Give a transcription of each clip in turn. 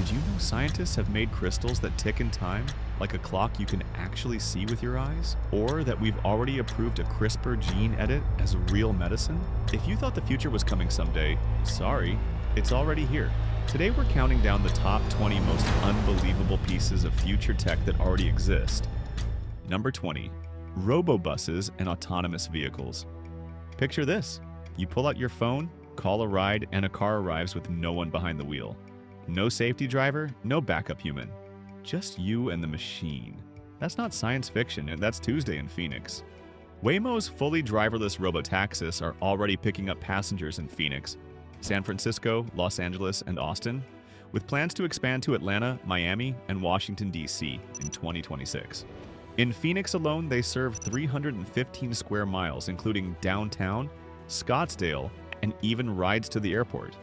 Did you know scientists have made crystals that tick in time, like a clock you can actually see with your eyes? Or that we've already approved a CRISPR gene edit as real medicine? If you thought the future was coming someday, sorry, it's already here. Today we're counting down the top 20 most unbelievable pieces of future tech that already exist. Number 20. Robobuses and autonomous vehicles. Picture this. You pull out your phone, call a ride, and a car arrives with no one behind the wheel. No safety driver, no backup human. Just you and the machine. That's not science fiction, and that's Tuesday in Phoenix. Waymo's fully driverless robotaxis are already picking up passengers in Phoenix, San Francisco, Los Angeles, and Austin, with plans to expand to Atlanta, Miami, and Washington, D.C. in 2026. In Phoenix alone, they serve 315 square miles, including downtown, Scottsdale, and even rides to the airport.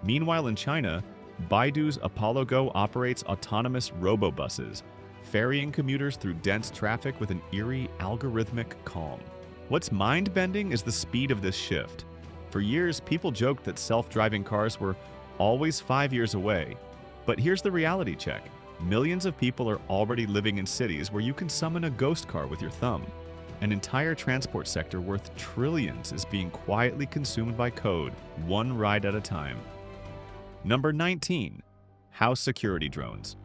Meanwhile, in China, Baidu's Apollo Go operates autonomous robobuses, ferrying commuters through dense traffic with an eerie, algorithmic calm. What's mind-bending is the speed of this shift. For years, people joked that self-driving cars were always 5 years away. But here's the reality check. Millions of people are already living in cities where you can summon a ghost car with your thumb. An entire transport sector worth trillions is being quietly consumed by code, one ride at a time. Number 19. House security drones.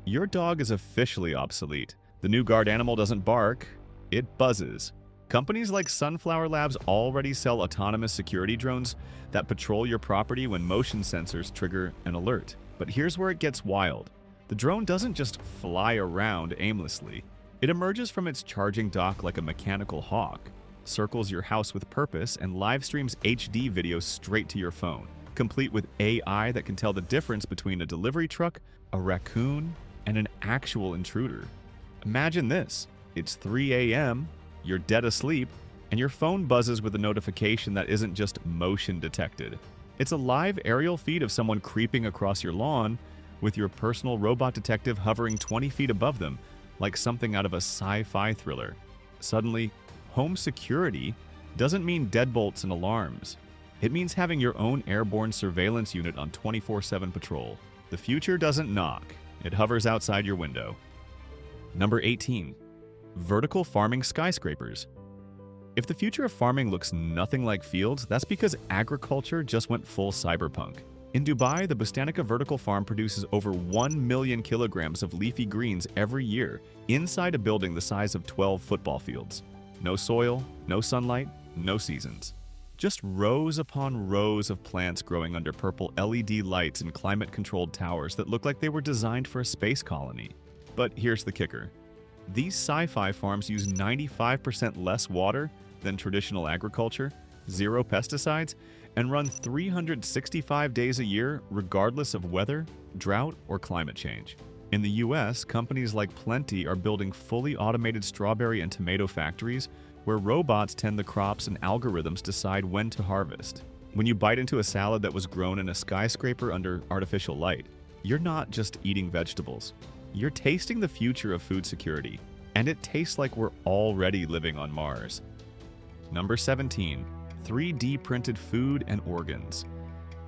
Your dog is officially obsolete. The new guard animal doesn't bark, it buzzes. Companies like Sunflower Labs already sell autonomous security drones that patrol your property when motion sensors trigger an alert. But here's where it gets wild. The drone doesn't just fly around aimlessly. It emerges from its charging dock like a mechanical hawk, circles your house with purpose, and live streams HD videos straight to your phone, complete with AI that can tell the difference between a delivery truck, a raccoon, and an actual intruder. Imagine this. It's 3 a.m., you're dead asleep, and your phone buzzes with a notification that isn't just motion detected. It's a live aerial feed of someone creeping across your lawn with your personal robot detective hovering 20 feet above them, like something out of a sci-fi thriller. Suddenly, home security doesn't mean deadbolts and alarms. It means having your own airborne surveillance unit on 24/7 patrol. The future doesn't knock, it hovers outside your window. Number 18. Vertical farming skyscrapers. If the future of farming looks nothing like fields, that's because agriculture just went full cyberpunk. In Dubai, the Botanica vertical farm produces over 1 million kilograms of leafy greens every year inside a building the size of 12 football fields. No soil, no sunlight, no seasons. Just rows upon rows of plants growing under purple LED lights in climate-controlled towers that look like they were designed for a space colony. But here's the kicker. These sci-fi farms use 95% less water than traditional agriculture, 0 pesticides, and run 365 days a year regardless of weather, drought, or climate change. In the US, companies like Plenty are building fully automated strawberry and tomato factories where robots tend the crops and algorithms decide when to harvest. When you bite into a salad that was grown in a skyscraper under artificial light, you're not just eating vegetables. You're tasting the future of food security, and it tastes like we're already living on Mars. Number 17. 3D printed food and organs.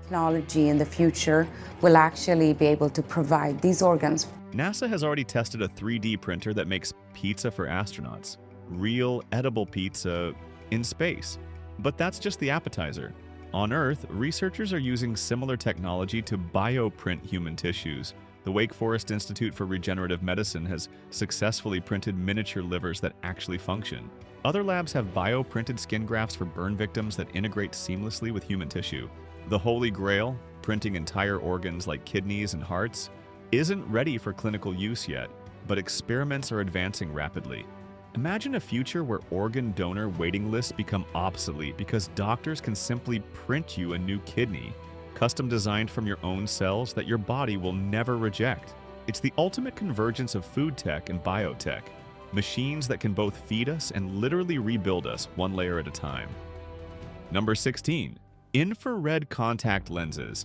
Technology in the future will actually be able to provide these organs. NASA has already tested a 3D printer that makes pizza for astronauts. Real, edible pizza in space. But that's just the appetizer. On Earth, researchers are using similar technology to bioprint human tissues. The Wake Forest Institute for Regenerative Medicine has successfully printed miniature livers that actually function. Other labs have bioprinted skin grafts for burn victims that integrate seamlessly with human tissue. The Holy Grail, printing entire organs like kidneys and hearts, isn't ready for clinical use yet, but experiments are advancing rapidly. Imagine a future where organ donor waiting lists become obsolete because doctors can simply print you a new kidney, custom designed from your own cells that your body will never reject. It's the ultimate convergence of food tech and biotech. Machines that can both feed us and literally rebuild us one layer at a time. Number 16. Infrared contact lenses.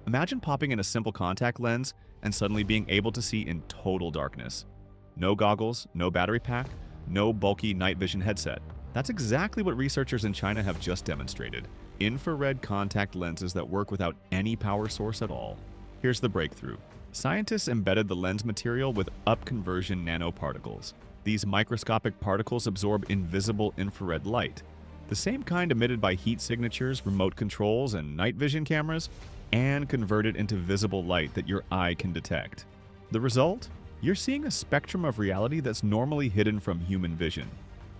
Imagine popping in a simple contact lens and suddenly being able to see in total darkness. No goggles, no battery pack, no bulky night vision headset. That's exactly what researchers in China have just demonstrated. Infrared contact lenses that work without any power source at all. Here's the breakthrough. Scientists embedded the lens material with upconversion nanoparticles. These microscopic particles absorb invisible infrared light, the same kind emitted by heat signatures, remote controls, and night vision cameras, and convert it into visible light that your eye can detect. The result? You're seeing a spectrum of reality that's normally hidden from human vision.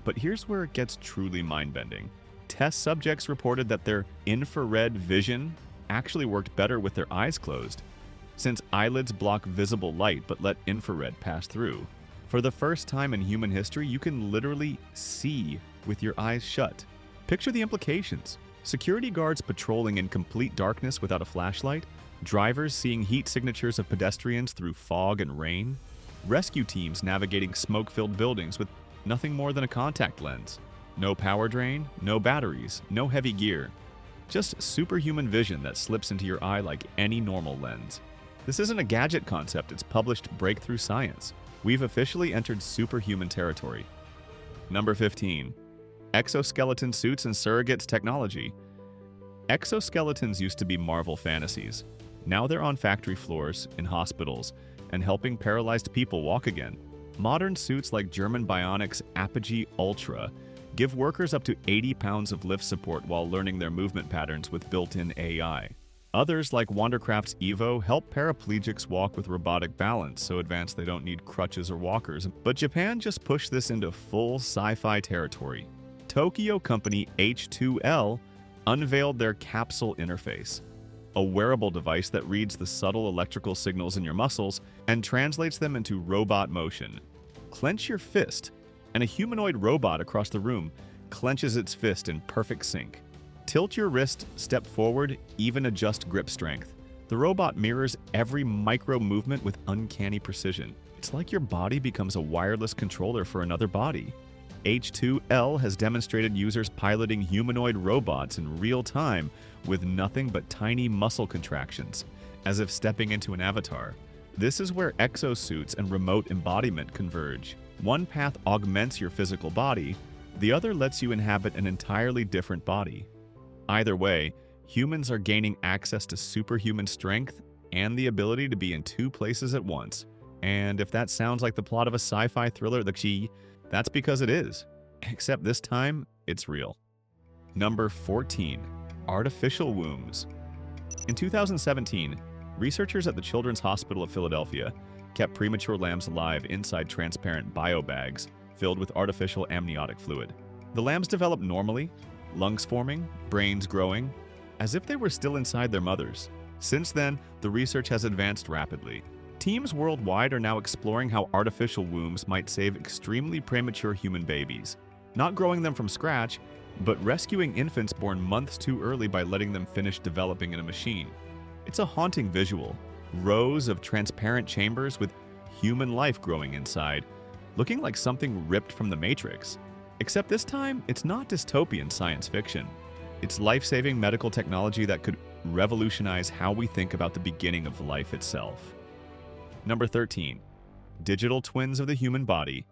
But here's where it gets truly mind-bending. Test subjects reported that their infrared vision actually worked better with their eyes closed, since eyelids block visible light but let infrared pass through. For the first time in human history, you can literally see with your eyes shut. Picture the implications. Security guards patrolling in complete darkness without a flashlight, drivers seeing heat signatures of pedestrians through fog and rain, rescue teams navigating smoke-filled buildings with nothing more than a contact lens. No power drain, no batteries, no heavy gear. Just superhuman vision that slips into your eye like any normal lens. This isn't a gadget concept, it's published breakthrough science. We've officially entered superhuman territory. Number 15. Exoskeleton suits and surrogates technology. Exoskeletons used to be Marvel fantasies. Now they're on factory floors, in hospitals, and helping paralyzed people walk again. Modern suits like German Bionic's Apogee Ultra give workers up to 80 pounds of lift support while learning their movement patterns with built-in AI. Others, like Wandercraft's Evo, help paraplegics walk with robotic balance, so advanced they don't need crutches or walkers. But Japan just pushed this into full sci-fi territory. Tokyo company H2L unveiled their capsule interface, a wearable device that reads the subtle electrical signals in your muscles and translates them into robot motion. Clench your fist, and a humanoid robot across the room clenches its fist in perfect sync. Tilt your wrist, step forward, even adjust grip strength. The robot mirrors every micro movement with uncanny precision. It's like your body becomes a wireless controller for another body. H2L has demonstrated users piloting humanoid robots in real time with nothing but tiny muscle contractions, as if stepping into an avatar. This is where exosuits and remote embodiment converge. One path augments your physical body, the other lets you inhabit an entirely different body. Either way, humans are gaining access to superhuman strength and the ability to be in two places at once. And if that sounds like the plot of a sci-fi thriller, that's because it is. Except this time, it's real. Number 14. Artificial wombs. In 2017, researchers at the Children's Hospital of Philadelphia kept premature lambs alive inside transparent biobags filled with artificial amniotic fluid. The lambs developed normally, lungs forming, brains growing, as if they were still inside their mothers. Since then, the research has advanced rapidly. Teams worldwide are now exploring how artificial wombs might save extremely premature human babies, not growing them from scratch, but rescuing infants born months too early by letting them finish developing in a machine. It's a haunting visual. Rows of transparent chambers with human life growing inside, looking like something ripped from the Matrix. Except this time, it's not dystopian science fiction. It's life-saving medical technology that could revolutionize how we think about the beginning of life itself. Number 13. Digital twins of the human body.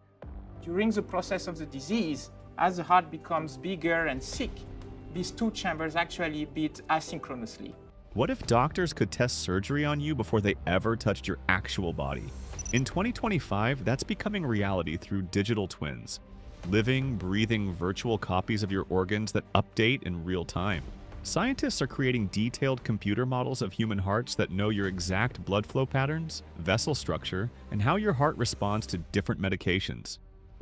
During the process of the disease, as the heart becomes bigger and sick, these two chambers actually beat asynchronously. What if doctors could test surgery on you before they ever touched your actual body? In 2025, that's becoming reality through digital twins. Living, breathing virtual copies of your organs that update in real time. Scientists are creating detailed computer models of human hearts that know your exact blood flow patterns, vessel structure, and how your heart responds to different medications.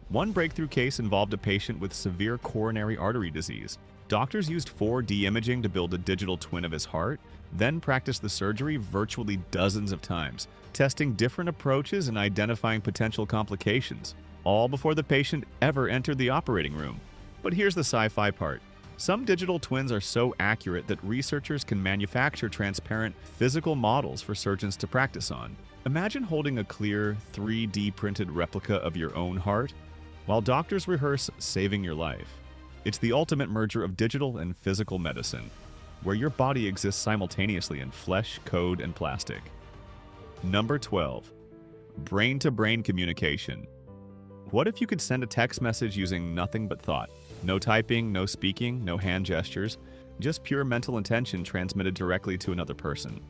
One breakthrough case involved a patient with severe coronary artery disease. Doctors used 4D imaging to build a digital twin of his heart, then practiced the surgery virtually dozens of times, testing different approaches and identifying potential complications, all before the patient ever entered the operating room. But here's the sci-fi part. Some digital twins are so accurate that researchers can manufacture transparent physical models for surgeons to practice on. Imagine holding a clear 3D printed replica of your own heart while doctors rehearse saving your life. It's the ultimate merger of digital and physical medicine, where your body exists simultaneously in flesh, code, and plastic. Number 12. Brain-to-brain communication. What if you could send a text message using nothing but thought? No typing, no speaking, no hand gestures, just pure mental intention transmitted directly to another person.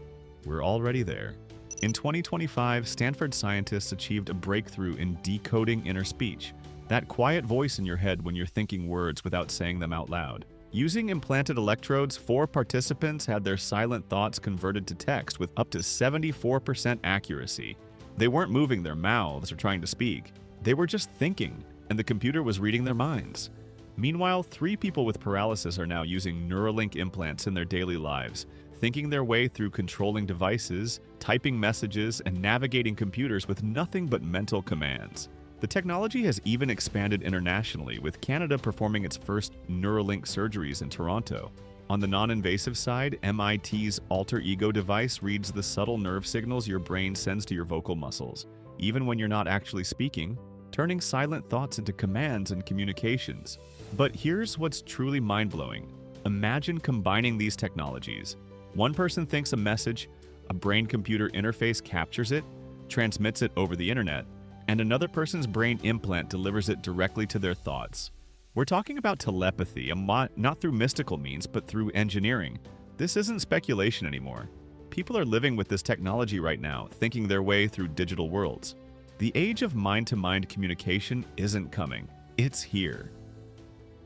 We're already there. In 2025, Stanford scientists achieved a breakthrough in decoding inner speech, that quiet voice in your head when you're thinking words without saying them out loud. Using implanted electrodes, 4 participants had their silent thoughts converted to text with up to 74% accuracy. They weren't moving their mouths or trying to speak. They were just thinking, and the computer was reading their minds. Meanwhile, 3 people with paralysis are now using Neuralink implants in their daily lives, thinking their way through controlling devices, typing messages, and navigating computers with nothing but mental commands. The technology has even expanded internationally, with Canada performing its first Neuralink surgeries in Toronto. On the non-invasive side, MIT's alter ego device reads the subtle nerve signals your brain sends to your vocal muscles, even when you're not actually speaking, turning silent thoughts into commands and communications. But here's what's truly mind-blowing. Imagine combining these technologies. One person thinks a message, a brain-computer interface captures it, transmits it over the internet, and another person's brain implant delivers it directly to their thoughts. We're talking about telepathy, not through mystical means, but through engineering. This isn't speculation anymore. People are living with this technology right now, thinking their way through digital worlds. The age of mind-to-mind communication isn't coming. It's here.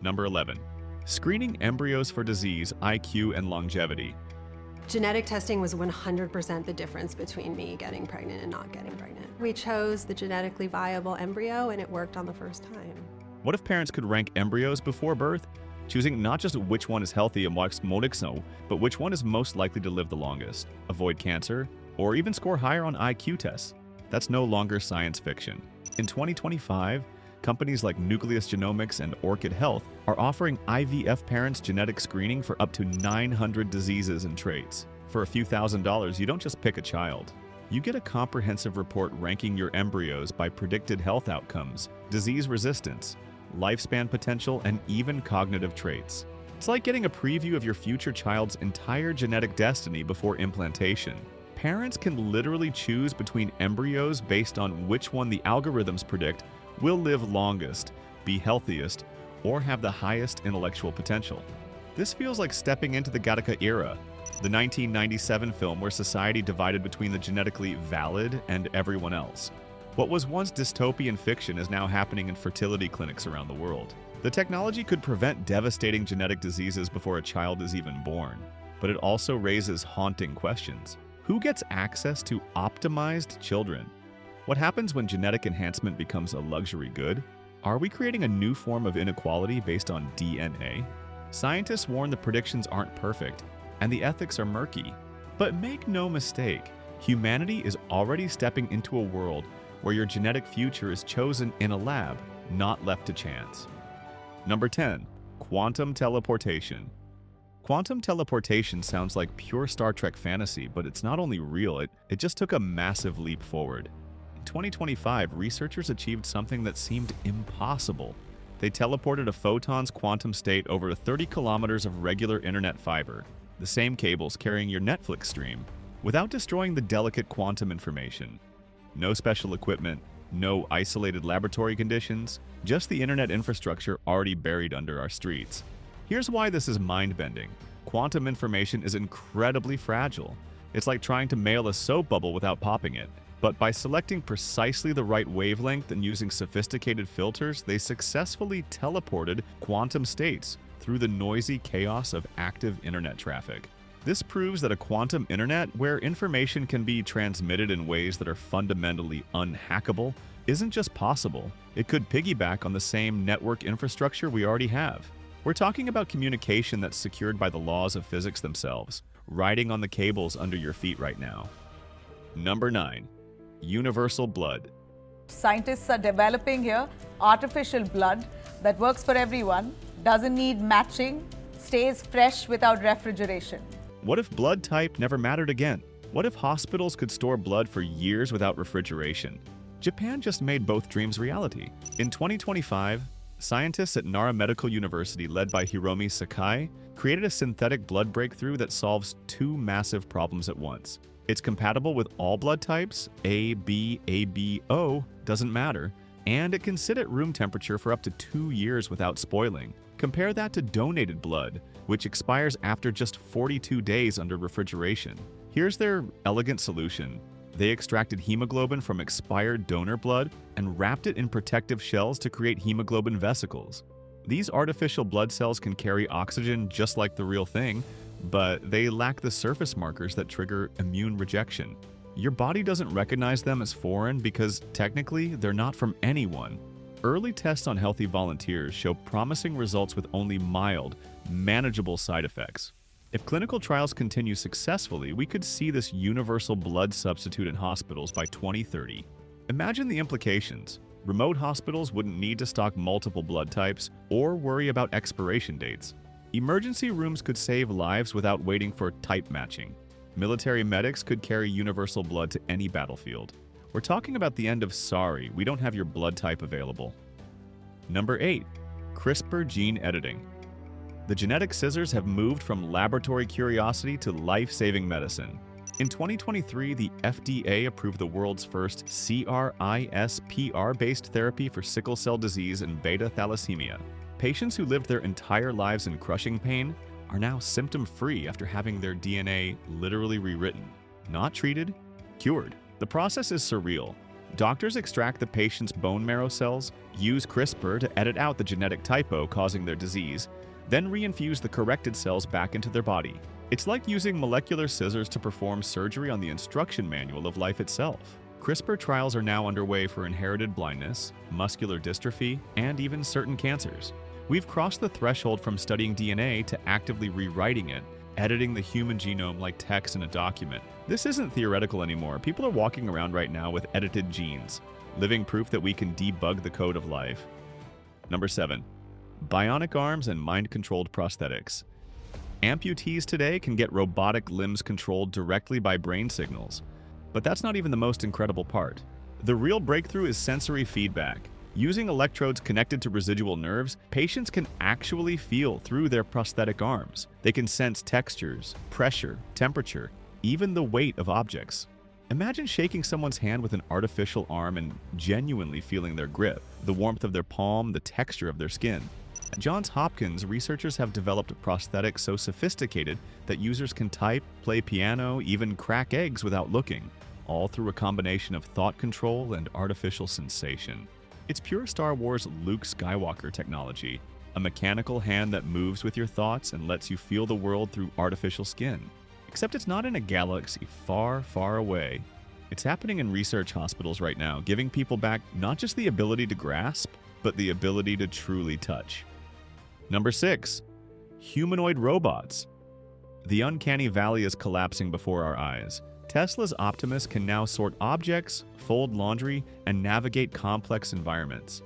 Number 11. Screening embryos for disease, IQ, and longevity. Genetic testing was 100% the difference between me getting pregnant and not getting pregnant. We chose the genetically viable embryo and it worked on the first time. What if parents could rank embryos before birth, choosing not just which one is healthy and what's modesto, but which one is most likely to live the longest, avoid cancer, or even score higher on IQ tests? That's no longer science fiction. In 2025, companies like Nucleus Genomics and Orchid Health are offering IVF parents genetic screening for up to 900 diseases and traits. For a few $1,000s, you don't just pick a child. You get a comprehensive report ranking your embryos by predicted health outcomes, disease resistance, lifespan potential, and even cognitive traits. It's like getting a preview of your future child's entire genetic destiny before implantation. Parents can literally choose between embryos based on which one the algorithms predict will live longest, be healthiest, or have the highest intellectual potential. This feels like stepping into the Gattaca era, the 1997 film where society divided between the genetically valid and everyone else. What was once dystopian fiction is now happening in fertility clinics around the world. The technology could prevent devastating genetic diseases before a child is even born, but it also raises haunting questions. Who gets access to optimized children? What happens when genetic enhancement becomes a luxury good? Are we creating a new form of inequality based on DNA? Scientists warn the predictions aren't perfect, and the ethics are murky. But make no mistake, humanity is already stepping into a world where your genetic future is chosen in a lab, not left to chance. Number 10. Quantum teleportation. Quantum teleportation sounds like pure Star Trek fantasy, but it's not only real, it just took a massive leap forward. In 2025, researchers achieved something that seemed impossible. They teleported a photon's quantum state over 30 kilometers of regular internet fiber, the same cables carrying your Netflix stream, without destroying the delicate quantum information. No special equipment, no isolated laboratory conditions, just the internet infrastructure already buried under our streets. Here's why this is mind-bending. Quantum information is incredibly fragile. It's like trying to mail a soap bubble without popping it. But by selecting precisely the right wavelength and using sophisticated filters, they successfully teleported quantum states through the noisy chaos of active internet traffic. This proves that a quantum internet, where information can be transmitted in ways that are fundamentally unhackable, isn't just possible. It could piggyback on the same network infrastructure we already have. We're talking about communication that's secured by the laws of physics themselves, riding on the cables under your feet right now. Number 9. Universal blood. Scientists are developing here artificial blood that works for everyone, doesn't need matching, stays fresh without refrigeration. What if blood type never mattered again? What if hospitals could store blood for years without refrigeration? Japan just made both dreams reality. In 2025, scientists at Nara Medical University, led by Hiromi Sakai, created a synthetic blood breakthrough that solves 2 massive problems at once. It's compatible with all blood types, A, B, AB, O, doesn't matter, and it can sit at room temperature for up to 2 years without spoiling. Compare that to donated blood, which expires after just 42 days under refrigeration. Here's their elegant solution. They extracted hemoglobin from expired donor blood and wrapped it in protective shells to create hemoglobin vesicles. These artificial blood cells can carry oxygen just like the real thing, but they lack the surface markers that trigger immune rejection. Your body doesn't recognize them as foreign because technically they're not from anyone. Early tests on healthy volunteers show promising results with only mild, manageable side effects. If clinical trials continue successfully, we could see this universal blood substitute in hospitals by 2030. Imagine the implications. Remote hospitals wouldn't need to stock multiple blood types or worry about expiration dates. Emergency rooms could save lives without waiting for type matching. Military medics could carry universal blood to any battlefield. We're talking about the end of sorry, we don't have your blood type available. Number 8. CRISPR gene editing. The genetic scissors have moved from laboratory curiosity to life-saving medicine. In 2023, the FDA approved the world's first CRISPR-based therapy for sickle cell disease and beta thalassemia. Patients who lived their entire lives in crushing pain are now symptom-free after having their DNA literally rewritten. Not treated, cured. The process is surreal. Doctors extract the patient's bone marrow cells, use CRISPR to edit out the genetic typo causing their disease, then reinfuse the corrected cells back into their body. It's like using molecular scissors to perform surgery on the instruction manual of life itself. CRISPR trials are now underway for inherited blindness, muscular dystrophy, and even certain cancers. We've crossed the threshold from studying DNA to actively rewriting it, editing the human genome like text in a document. This isn't theoretical anymore. People are walking around right now with edited genes, living proof that we can debug the code of life. Number 7. Bionic arms and mind-controlled prosthetics. Amputees today can get robotic limbs controlled directly by brain signals. But that's not even the most incredible part. The real breakthrough is sensory feedback. Using electrodes connected to residual nerves, patients can actually feel through their prosthetic arms. They can sense textures, pressure, temperature, even the weight of objects. Imagine shaking someone's hand with an artificial arm and genuinely feeling their grip, the warmth of their palm, the texture of their skin. At Johns Hopkins, researchers have developed prosthetics so sophisticated that users can type, play piano, even crack eggs without looking, all through a combination of thought control and artificial sensation. It's pure Star Wars Luke Skywalker technology, a mechanical hand that moves with your thoughts and lets you feel the world through artificial skin. Except it's not in a galaxy far, far away. It's happening in research hospitals right now, giving people back not just the ability to grasp, but the ability to truly touch. Number 6. Humanoid robots. The uncanny valley is collapsing before our eyes. Tesla's Optimus can now sort objects, fold laundry, and navigate complex environments.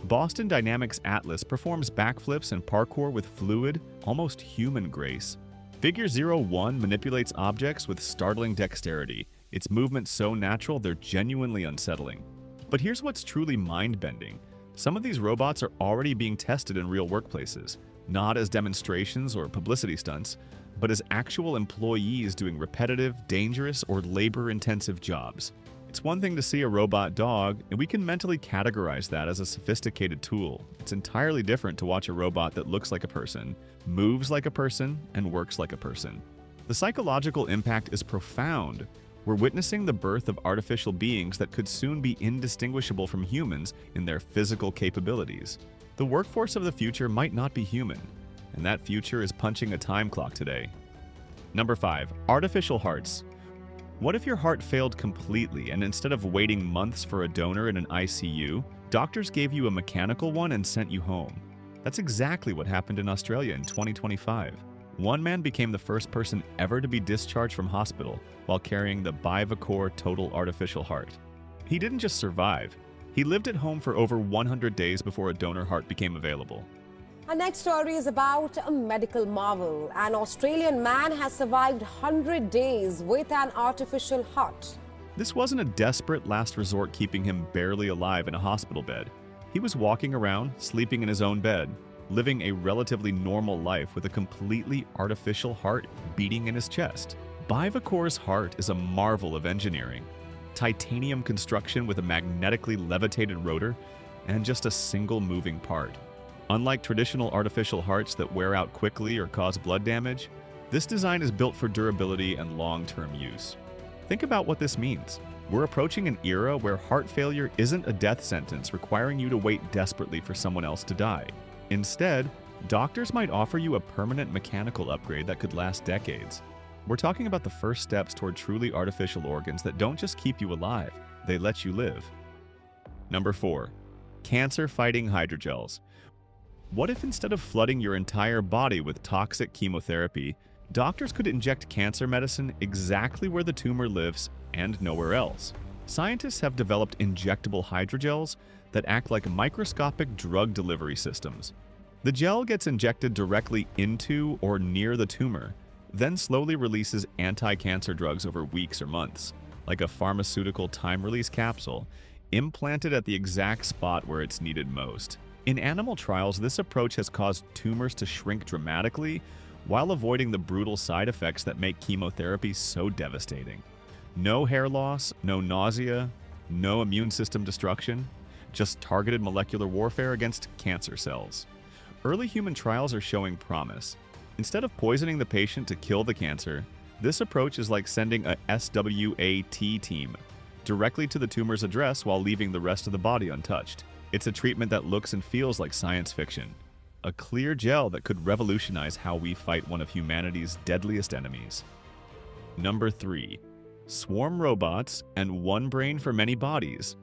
Boston Dynamics Atlas performs backflips and parkour with fluid, almost human grace. Figure 01 manipulates objects with startling dexterity. Its movements so natural they're genuinely unsettling. But here's what's truly mind-bending. Some of these robots are already being tested in real workplaces, not as demonstrations or publicity stunts, but as actual employees doing repetitive, dangerous, or labor-intensive jobs. It's one thing to see a robot dog, and we can mentally categorize that as a sophisticated tool. It's entirely different to watch a robot that looks like a person, moves like a person, and works like a person. The psychological impact is profound. We're witnessing the birth of artificial beings that could soon be indistinguishable from humans in their physical capabilities. The workforce of the future might not be human, and that future is punching a time clock today. Number 5. Artificial hearts. What if your heart failed completely and instead of waiting months for a donor in an ICU, doctors gave you a mechanical one and sent you home? That's exactly what happened in Australia in 2025. One man became the first person ever to be discharged from hospital while carrying the Bivacor total artificial heart. He didn't just survive, he lived at home for over 100 days before a donor heart became available. Our next story is about a medical marvel. An Australian man has survived 100 days with an artificial heart. This wasn't a desperate last resort keeping him barely alive in a hospital bed. He was walking around, sleeping in his own bed, living a relatively normal life with a completely artificial heart beating in his chest. Bivacor's heart is a marvel of engineering. Titanium construction with a magnetically levitated rotor and just a single moving part. Unlike traditional artificial hearts that wear out quickly or cause blood damage, this design is built for durability and long-term use. Think about what this means. We're approaching an era where heart failure isn't a death sentence requiring you to wait desperately for someone else to die. Instead, doctors might offer you a permanent mechanical upgrade that could last decades. We're talking about the first steps toward truly artificial organs that don't just keep you alive, they let you live. Number 4. Cancer-fighting hydrogels. What if instead of flooding your entire body with toxic chemotherapy, doctors could inject cancer medicine exactly where the tumor lives and nowhere else? Scientists have developed injectable hydrogels that act like microscopic drug delivery systems. The gel gets injected directly into or near the tumor, then slowly releases anti-cancer drugs over weeks or months, like a pharmaceutical time-release capsule, implanted at the exact spot where it's needed most. In animal trials, this approach has caused tumors to shrink dramatically while avoiding the brutal side effects that make chemotherapy so devastating. No hair loss, no nausea, no immune system destruction, just targeted molecular warfare against cancer cells. Early human trials are showing promise. Instead of poisoning the patient to kill the cancer, this approach is like sending a SWAT team directly to the tumor's address while leaving the rest of the body untouched. It's a treatment that looks and feels like science fiction. A clear gel that could revolutionize how we fight one of humanity's deadliest enemies. Number 3. Swarm robots and one brain for many bodies.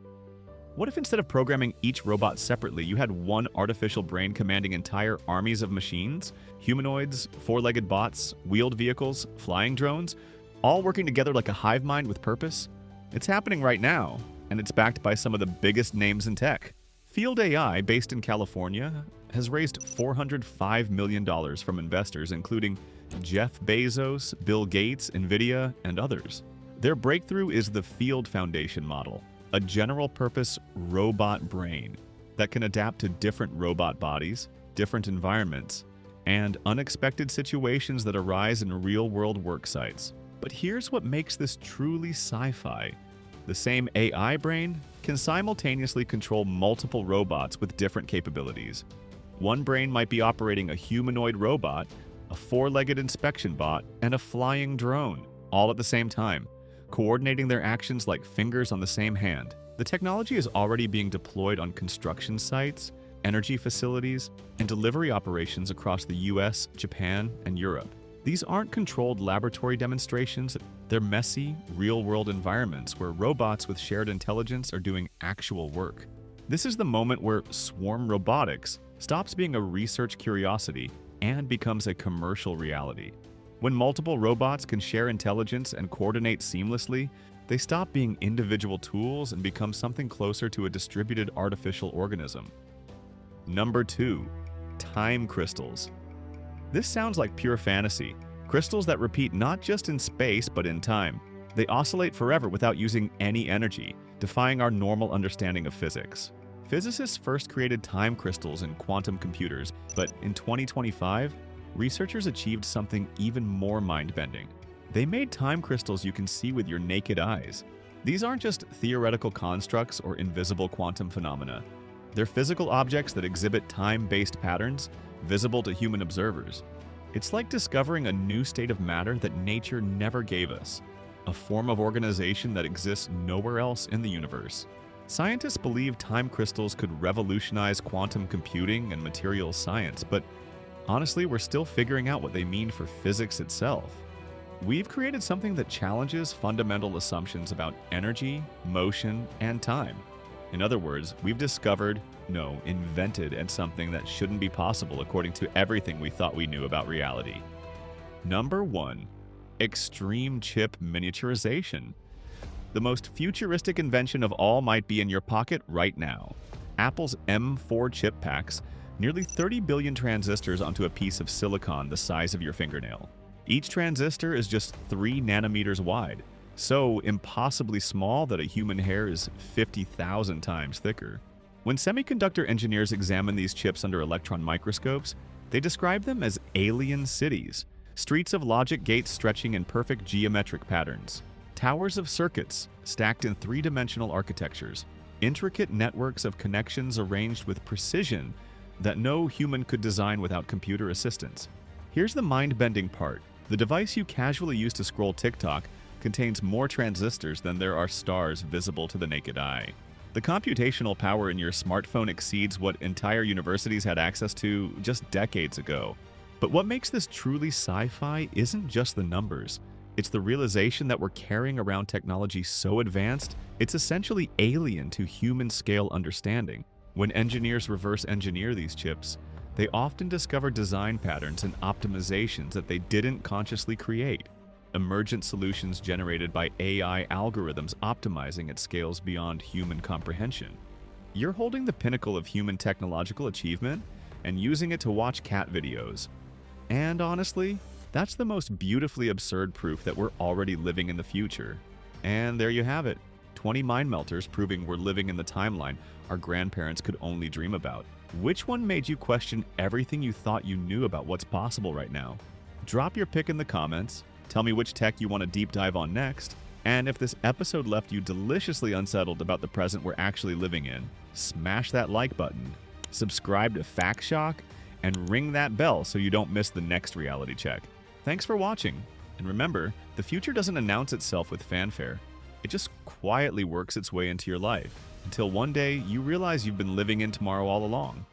What if instead of programming each robot separately, you had one artificial brain commanding entire armies of machines? Humanoids, four-legged bots, wheeled vehicles, flying drones, all working together like a hive mind with purpose? It's happening right now, and it's backed by some of the biggest names in tech. Field AI, based in California, has raised $405 million from investors including Jeff Bezos, Bill Gates, Nvidia, and others. Their breakthrough is the Field Foundation model, a general-purpose robot brain that can adapt to different robot bodies, different environments, and unexpected situations that arise in real-world work sites. But here's what makes this truly sci-fi. The same AI brain can simultaneously control multiple robots with different capabilities. One brain might be operating a humanoid robot, a four-legged inspection bot, and a flying drone, all at the same time, coordinating their actions like fingers on the same hand. The technology is already being deployed on construction sites, energy facilities, and delivery operations across the US, Japan, and Europe. These aren't controlled laboratory demonstrations, they're messy, real-world environments where robots with shared intelligence are doing actual work. This is the moment where swarm robotics stops being a research curiosity and becomes a commercial reality. When multiple robots can share intelligence and coordinate seamlessly, they stop being individual tools and become something closer to a distributed artificial organism. Number 2. Time crystals. This sounds like pure fantasy. Crystals that repeat not just in space but in time. They oscillate forever without using any energy, defying our normal understanding of physics. Physicists first created time crystals in quantum computers, but in 2025, researchers achieved something even more mind-bending. They made time crystals you can see with your naked eyes. These aren't just theoretical constructs or invisible quantum phenomena. They're physical objects that exhibit time-based patterns, visible to human observers. It's like discovering a new state of matter that nature never gave us, a form of organization that exists nowhere else in the universe. Scientists believe time crystals could revolutionize quantum computing and materials science, but honestly, we're still figuring out what they mean for physics itself. We've created something that challenges fundamental assumptions about energy, motion, and time. In other words, we've invented something that shouldn't be possible according to everything we thought we knew about reality. Number 1. Extreme chip miniaturization. The most futuristic invention of all might be in your pocket right now. Apple's M4 chip packs nearly 30 billion transistors onto a piece of silicon the size of your fingernail. Each transistor is just 3 nanometers wide, so impossibly small that a human hair is 50,000 times thicker. When semiconductor engineers examine these chips under electron microscopes, they describe them as alien cities, streets of logic gates stretching in perfect geometric patterns, towers of circuits stacked in 3-dimensional architectures, intricate networks of connections arranged with precision that no human could design without computer assistance. Here's the mind-bending part. The device you casually use to scroll TikTok contains more transistors than there are stars visible to the naked eye. The computational power in your smartphone exceeds what entire universities had access to just decades ago. But what makes this truly sci-fi isn't just the numbers. It's the realization that we're carrying around technology so advanced, it's essentially alien to human-scale understanding. When engineers reverse engineer these chips, they often discover design patterns and optimizations that they didn't consciously create. Emergent solutions generated by AI algorithms optimizing at scales beyond human comprehension. You're holding the pinnacle of human technological achievement and using it to watch cat videos. And honestly, that's the most beautifully absurd proof that we're already living in the future. And there you have it, 20 mind melters proving we're living in the timeline our grandparents could only dream about. Which one made you question everything you thought you knew about what's possible right now? Drop your pick in the comments, tell me which tech you want to deep dive on next, and if this episode left you deliciously unsettled about the present we're actually living in, smash that like button, subscribe to Fact Shock, and ring that bell so you don't miss the next reality check. Thanks for watching, and remember, the future doesn't announce itself with fanfare. It just quietly works its way into your life, until one day you realize you've been living in tomorrow all along.